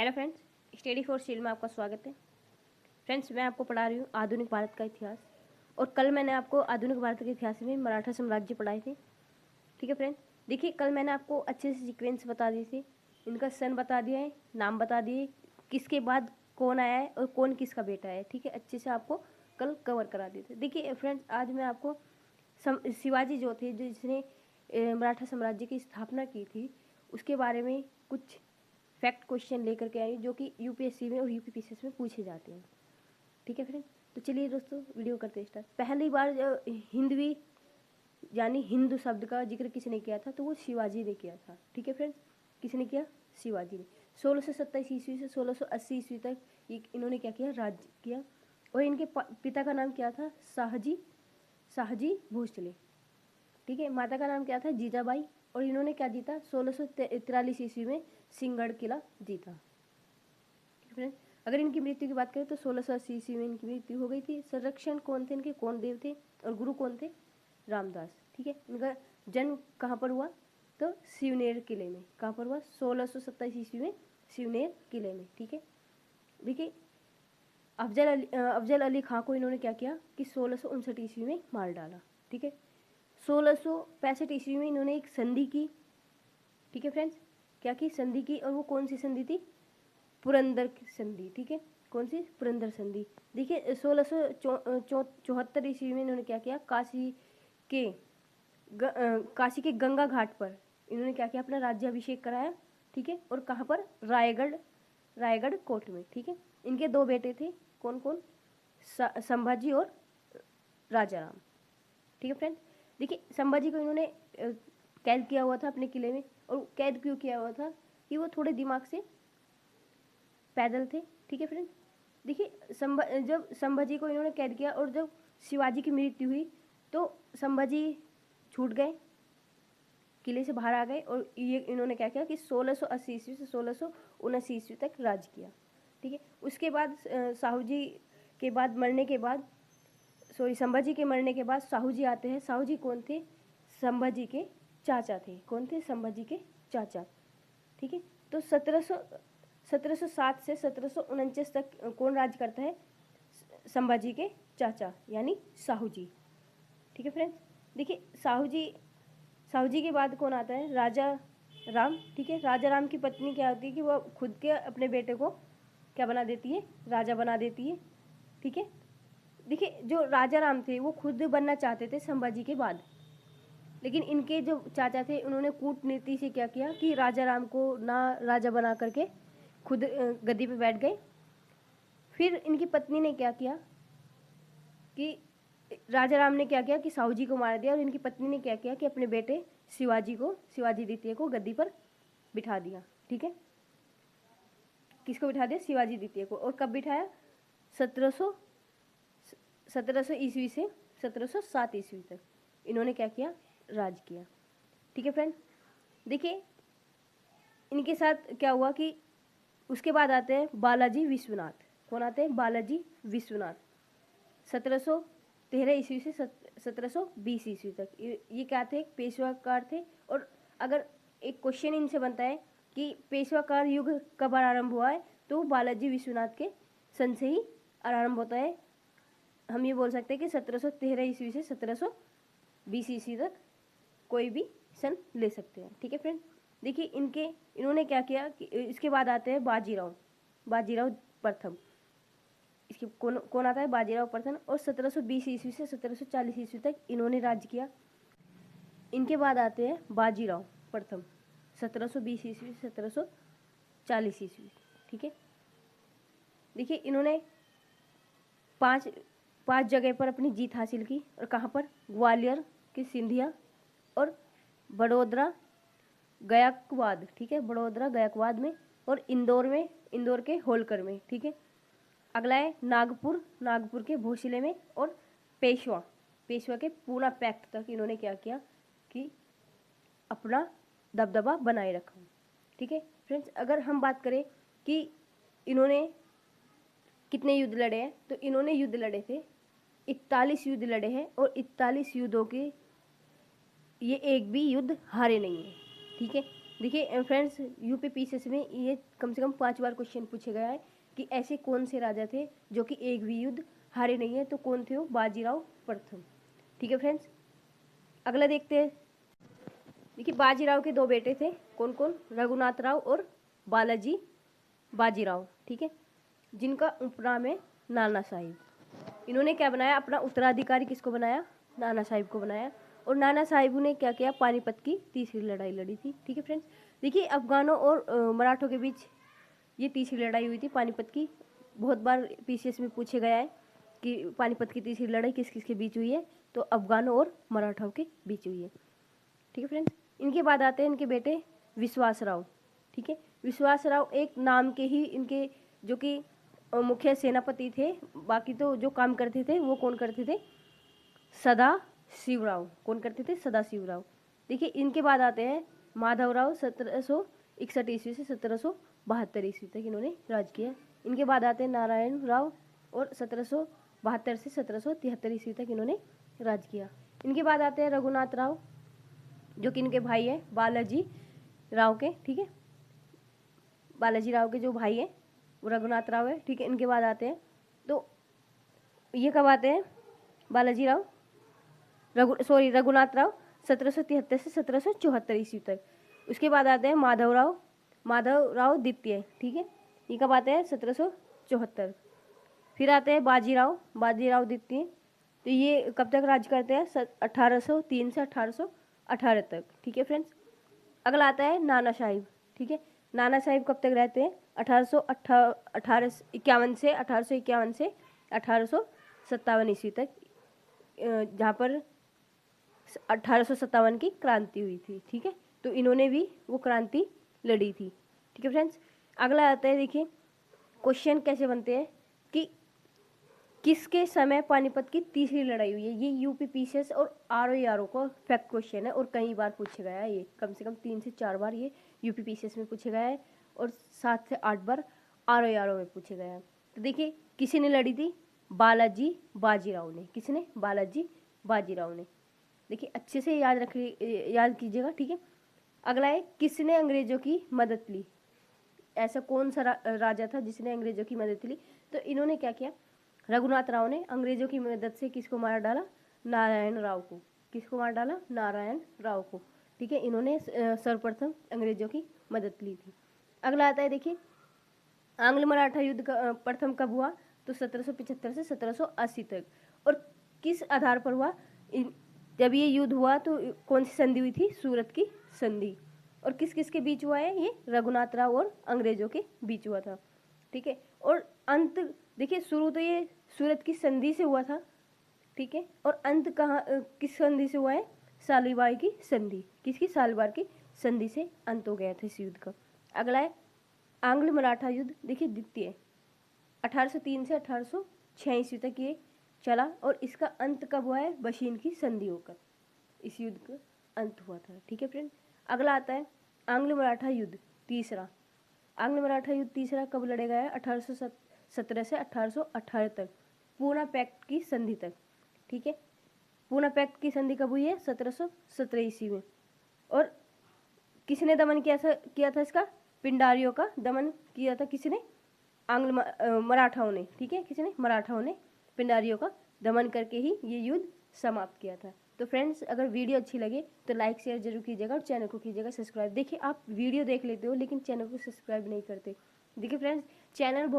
Hello friends, study for shield में आपका स्वागत है। फ्रेंड्स, मैं आपको पढ़ा रही हूँ आधुनिक भारत का इतिहास। और कल मैंने आपको आधुनिक भारत के इतिहास में मराठा साम्राज्य पढ़ाए थे। ठीक है फ्रेंड्स, देखिए कल मैंने आपको अच्छे से सीक्वेंस बता दी थी, इनका सन बता दिया है, नाम बता दिए, किसके बाद कौन आया है और कौन किसका बेटा है। ठीक है, अच्छे से आपको कल कवर करा दिए थे। देखिए फ्रेंड्स, आज मैं आपको शिवाजी जो थे, जो जिसने मराठा साम्राज्य की स्थापना की थी, उसके बारे में कुछ फैक्ट क्वेश्चन लेकर के आई जो कि यूपीएससी में और यूपीपीसीएस में पूछे जाते हैं। ठीक है फ्रेंड, तो चलिए दोस्तों वीडियो करते हैं स्टार्ट। पहली बार हिंदवी यानी हिंदू शब्द का जिक्र किसने किया था, तो वो शिवाजी ने किया था। ठीक है फ्रेंड्स, किसने किया? शिवाजी ने। 1627 ईस्वी से 1680 ईस्वी तक इन्होंने क्या किया? राज्य किया। और इनके पिता का नाम क्या था? शाहजी भोसले। ठीक है, माता का नाम क्या था? जीजाबाई। और इन्होंने क्या जीता? 1643 ईस्वी में सिंहगढ़ किला जीता। ठीक है, अगर इनकी मृत्यु की बात करें तो 1680 ईस्वी में इनकी मृत्यु हो गई थी। संरक्षण कौन थे इनके? कौन देव थे? और गुरु कौन थे? रामदास। ठीक है, इनका जन्म कहाँ पर हुआ? तो शिवनेर किले में। कहाँ पर हुआ? 1627 ईस्वी में शिवनेर किले में। ठीक है, देखिए अफजल अली खां को इन्होंने क्या किया कि 1659 ईस्वी में मार डाला। ठीक है, 1665 ईस्वी में इन्होंने एक संधि की। ठीक है फ्रेंड्स, क्या की? संधि की। और वो कौन सी संधि थी? पुरंदर की संधि। ठीक है, कौन सी? पुरंदर संधि। देखिए 1674 ईस्वी में इन्होंने क्या किया? काशी के गंगा घाट पर इन्होंने क्या किया? अपना राज्याभिषेक कराया। ठीक है, और कहाँ पर? रायगढ़ कोट में। ठीक है, इनके दो बेटे थे। कौन कौन? संभाजी और राजाराम। ठीक है फ्रेंड, देखिए संभाजी को इन्होंने कैद किया हुआ था अपने किले में। और कैद क्यों किया हुआ था? कि वो थोड़े दिमाग से पैदल थे। ठीक है फ्रेंड, देखिए जब संभाजी को इन्होंने कैद किया और जब शिवाजी की मृत्यु हुई तो संभाजी छूट गए, किले से बाहर आ गए। और ये इन्होंने क्या किया कि 1680 ईस्वी से 1679 ईस्वी तक राज किया। ठीक है, उसके बाद संभाजी के मरने के बाद साहू जी आते हैं। साहू जी कौन थे? संभाजी के चाचा थे। कौन थे? संभाजी के चाचा। ठीक है, तो 1707 से 1749 तक कौन राज करता है? संभाजी के चाचा यानी साहू जी। ठीक है फ्रेंड्स, देखिए साहू जी के बाद कौन आता है? राजा राम। ठीक है, राजा राम की पत्नी क्या होती है कि वो खुद के अपने बेटे को क्या बना देती है? राजा बना देती है। ठीक है, देखिए जो राजा राम थे वो खुद बनना चाहते थे संभाजी के बाद, लेकिन इनके जो चाचा थे उन्होंने कूटनीति से क्या किया कि राजा राम को ना राजा बना करके खुद गद्दी पे बैठ गए। फिर इनकी पत्नी ने क्या किया कि राजा राम ने क्या किया कि साहू जी को मार दिया। और इनकी पत्नी ने क्या किया कि अपने बेटे शिवाजी द्वितीय को गद्दी पर बिठा दिया। ठीक है, किसको बिठा दिया? शिवाजी द्वितीय को। और कब बिठाया? 1700 ईस्वी से 1707 ईस्वी तक इन्होंने क्या किया? राज किया। ठीक है फ्रेंड, देखिए इनके साथ क्या हुआ कि उसके बाद आते हैं बालाजी विश्वनाथ। कौन आते हैं? बालाजी विश्वनाथ। 1713 ईस्वी से 1720 ईस्वी तक ये क्या थे? पेशवाकार थे। और अगर एक क्वेश्चन इनसे बनता है कि पेशवाकार युग कब आरंभ हुआ है, तो बालाजी विश्वनाथ के सन से ही आरंभ होता है। हम ये बोल सकते हैं कि 1713 ईस्वी से 1720 ईस्वी तक कोई भी सन ले सकते हैं। ठीक है फ्रेंड, देखिए इन्होंने क्या किया कि इसके बाद आते हैं बाजीराव प्रथम। इसके कौन आता है? बाजीराव प्रथम। और 1720 ईस्वी से 1740 ईस्वी तक इन्होंने राज्य किया। इनके बाद आते हैं बाजीराव प्रथम, 1720 ईस्वी से 1740 ईस्वी। ठीक है, देखिए इन्होंने पांच जगह पर अपनी जीत हासिल की। और कहाँ पर? ग्वालियर के सिंधिया और बड़ोदरा गायकवाद। ठीक है, बड़ोदरा गायकवाद में। और इंदौर के होलकर में। ठीक है, अगला है नागपुर के भोसले में। और पेशवा के पूरा पैक्ट तक इन्होंने क्या किया कि अपना दबदबा बनाए रखा। ठीक है फ्रेंड्स, अगर हम बात करें कि इन्होंने कितने युद्ध लड़े हैं, तो इन्होंने युद्ध लड़े थे 41 युद्ध लड़े हैं। और 41 युद्धों के ये एक भी युद्ध हारे नहीं है। ठीक है, देखिए फ्रेंड्स, यूपी पीसीएस में ये कम से कम 5 बार क्वेश्चन पूछे गया है कि ऐसे कौन से राजा थे जो कि एक भी युद्ध हारे नहीं है, तो कौन थे वो? बाजीराव प्रथम। ठीक है फ्रेंड्स, अगला देखते हैं। देखिए बाजीराव के 2 बेटे थे, कौन कौन? रघुनाथ राव और बालाजी बाजीराव। ठीक है, जिनका उपनाम है नाना साहिब। इन्होंने क्या बनाया? अपना उत्तराधिकारी किसको बनाया? नाना साहिब को बनाया। और नाना साहिब ने क्या किया? पानीपत की तीसरी लड़ाई लड़ी थी। ठीक है फ्रेंड्स, देखिए अफगानों और मराठों के बीच ये तीसरी लड़ाई हुई थी पानीपत की। बहुत बार पीसीएस में पूछे गया है कि पानीपत की तीसरी लड़ाई किस किस के बीच हुई है, तो अफगानों और मराठों के बीच हुई है। ठीक है फ्रेंड्स, इनके बाद आते हैं इनके बेटे विश्वासराव। ठीक है, विश्वासराव एक नाम के ही इनके जो कि मुख्य सेनापति थे, बाकी तो जो काम करते थे वो कौन करते थे? सदा शिवराव। कौन करते थे? सदा शिवराव। देखिए इनके बाद आते हैं माधवराव। 1761 ईस्वी से 1772 ईस्वी तक इन्होंने राज किया। इनके बाद आते हैं नारायण राव और 1772 से 1773 ईस्वी तक इन्होंने राज किया। इनके बाद आते हैं रघुनाथ राव, जो कि इनके भाई है बालाजी राव के। ठीक है, बालाजी राव के जो भाई है वो रघुनाथ राव है। ठीक है, इनके बाद आते हैं, तो ये कब आते हैं? बालाजी राव रघुनाथ राव 1773 से 1774 ईस्वी तक। उसके बाद आते हैं माधव राव द्वितीय। ठीक है, ये कब आते हैं? 1774। फिर आते हैं बाजीराव द्वितीय, तो ये कब तक राज करते हैं? 1803 से 1818 तक। ठीक है फ्रेंड्स, अगला आता है नाना साहिब। ठीक है, नाना साहिब कब तक रहते हैं? 1851 से 1857 ईस्वी तक, जहाँ पर 1857 की क्रांति हुई थी। ठीक है, तो इन्होंने भी वो क्रांति लड़ी थी। ठीक है फ्रेंड्स, अगला आता है, देखिए क्वेश्चन कैसे बनते हैं कि किसके समय पानीपत की तीसरी लड़ाई हुई है। ये यूपी पीसीएस और आरओ का फैक्ट क्वेश्चन है और कई बार पूछा गया है। ये कम से कम 3 से 4 बार ये यूपी पीसीएस में पूछा गया है और 7 से 8 बार आरओ में पूछा गया है। तो देखिए किसी ने लड़ी थी? बालाजी बाजीराव ने। किसने? बालाजी बाजीराव ने। देखिए अच्छे से याद कीजिएगा। ठीक है, अगला है किसने अंग्रेजों की मदद ली? ऐसा कौन सा राजा था जिसने अंग्रेजों की मदद ली? तो इन्होंने क्या किया? रघुनाथ राव ने अंग्रेजों की मदद से किसको मार डाला? नारायण राव को। किसको मार डाला? नारायण राव को। ठीक है, इन्होंने सर्वप्रथम अंग्रेजों की मदद ली थी। अगला आता है, देखिए आंग्ल मराठा युद्ध प्रथम कब हुआ? तो 1775 से 1780 तक। और किस आधार पर हुआ? जब ये युद्ध हुआ तो कौन सी संधि हुई थी? सूरत की संधि। और किस किस के बीच हुआ है? ये रघुनाथ राव और अंग्रेजों के बीच हुआ था। ठीक है, और अंत देखिए शुरू तो ये सूरत की संधि से हुआ था। ठीक है, और अंत कहाँ किस संधि से हुआ है? सालीबार की संधि। किसकी? सालीबार की संधि से अंत हो गया था इस युद्ध का। अगला है आंग्ल मराठा युद्ध। देखिए द्वितीय 1803 से 1806 ईस्वी तक ये चला और इसका अंत कब हुआ है? बशीन की संधि होकर इस युद्ध का अंत हुआ था। ठीक है फ्रेंड, अगला आता है आंग्ल मराठा युद्ध तीसरा। आंग्ल मराठा युद्ध तीसरा कब लड़े गया है? 1817 से 1818 तक, पूना पैक्ट की संधि तक। ठीक है, पूना पैक्ट की संधि कब हुई है? 1717 ईस्वी में। और किसने दमन किया था इसका? पिंडारियों का दमन किया था। किसने? मराठाओं ने। ठीक है, किसने? मराठाओं ने पिंडारियों का दमन करके ही ये युद्ध समाप्त किया था। तो फ्रेंड्स, अगर वीडियो अच्छी लगे तो लाइक शेयर जरूर कीजिएगा और चैनल को कीजिएगा सब्सक्राइब। देखिए आप वीडियो देख लेते हो लेकिन चैनल को सब्सक्राइब नहीं करते। देखिए फ्रेंड्स, चैनल